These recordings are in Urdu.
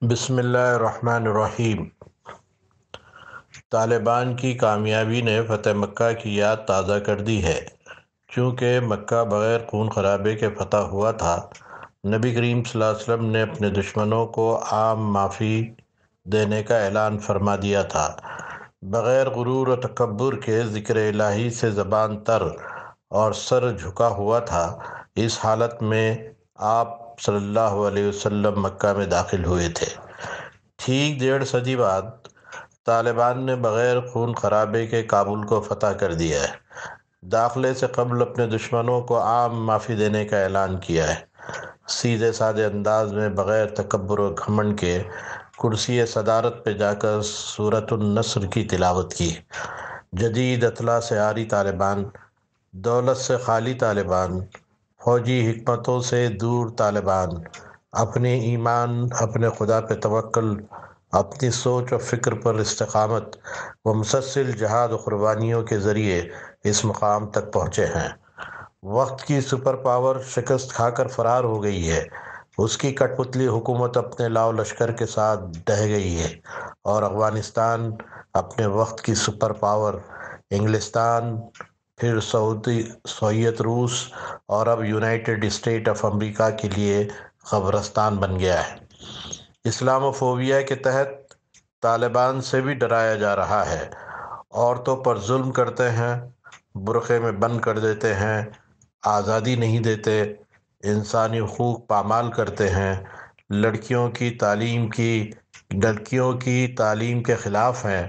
بسم اللہ الرحمن الرحیم۔ طالبان کی کامیابی نے فتح مکہ کی یاد تازہ کر دی ہے۔ چونکہ مکہ بغیر خون خرابے کے فتح ہوا تھا، نبی کریم صلی اللہ علیہ وسلم نے اپنے دشمنوں کو عام معافی دینے کا اعلان فرما دیا تھا۔ بغیر غرور و تکبر کے ذکر الہی سے زبان تر اور سر جھکا ہوا تھا۔ اس حالت میں آپ صلی اللہ علیہ وسلم مکہ میں داخل ہوئے تھے۔ ٹھیک 1.5 صدی بعد طالبان نے بغیر خون خرابے کے کابل کو فتح کر دیا ہے۔ داخلے سے قبل اپنے دشمنوں کو عام معافی دینے کا اعلان کیا ہے۔ سیدھے سادے انداز میں بغیر تکبر و گھمنڈ کے کرسی صدارت پہ جا کر سورۃ النصر کی تلاوت کی۔ جدید اطلاع سے عاری طالبان، دولت سے خالی طالبان، فوجی حکمتوں سے دور طالبان، اپنے ایمان، اپنے خدا پہ توکل، اپنی سوچ و فکر پر استقامت و مسلسل جہاد و قربانیوں کے ذریعے اس مقام تک پہنچے ہیں۔ وقت کی سپر پاور شکست کھا کر فرار ہو گئی ہے۔ اس کی کٹ پتلی حکومت اپنے لاؤ لشکر کے ساتھ ڈہ گئی ہے، اور افغانستان اپنے وقت کی سپر پاور انگلستان، پھر سوویت روس اور اب یونائٹڈ اسٹیٹ آف امریکہ کے لیے قبرستان بن گیا ہے۔ اسلام فوبیا کے تحت طالبان سے بھی ڈرایا جا رہا ہے۔ عورتوں پر ظلم کرتے ہیں، برقعے میں بند کر دیتے ہیں، آزادی نہیں دیتے، انسانی حقوق پامال کرتے ہیں، لڑکیوں کی تعلیم کے خلاف ہیں،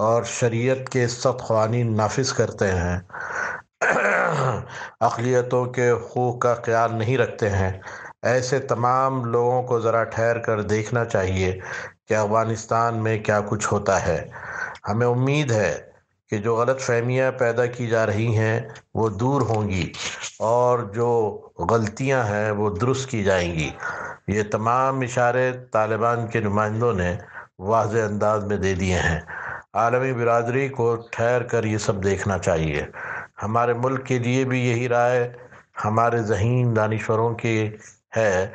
اور شریعت کے سخت قوانین نافذ کرتے ہیں، اقلیتوں کے حقوق کا خیال نہیں رکھتے ہیں۔ ایسے تمام لوگوں کو ذرا ٹھہر کر دیکھنا چاہیے کہ افغانستان میں کیا کچھ ہوتا ہے۔ ہمیں امید ہے کہ جو غلط فہمیاں پیدا کی جا رہی ہیں وہ دور ہوں گی، اور جو غلطیاں ہیں وہ درست کی جائیں گی۔ یہ تمام اشارے طالبان کے نمائندوں نے واضح انداز میں دے دیے ہیں۔ عالمی برادری کو ٹھہر کر یہ سب دیکھنا چاہیے۔ ہمارے ملک کے لیے بھی یہی رائے ہمارے ذہین دانشوروں کی ہے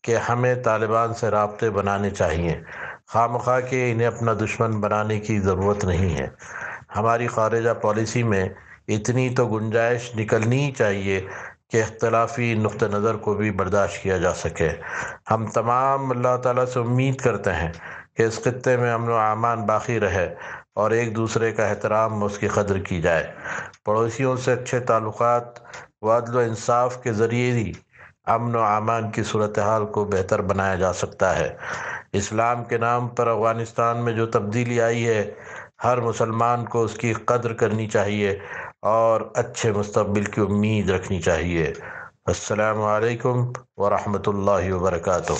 کہ ہمیں طالبان سے رابطے بنانے چاہیے۔ خواہ مخواہ کہ انہیں اپنا دشمن بنانے کی ضرورت نہیں ہے۔ ہماری خارجہ پالیسی میں اتنی تو گنجائش نکلنی ہی چاہیے کہ اختلافی نقطہ نظر کو بھی برداشت کیا جا سکے۔ ہم تمام اللہ تعالیٰ سے امید کرتے ہیں کہ اس خطے میں امن و امان باقی رہے، اور ایک دوسرے کا احترام و اس کی قدر کی جائے۔ پڑوسیوں سے اچھے تعلقات و عدل و انصاف کے ذریعے ہی امن و امان کی صورتحال کو بہتر بنایا جا سکتا ہے۔ اسلام کے نام پر افغانستان میں جو تبدیلی آئی ہے، ہر مسلمان کو اس کی قدر کرنی چاہیے اور اچھے مستقبل کی امید رکھنی چاہیے۔ السلام علیکم ورحمۃ اللہ وبرکاتہ۔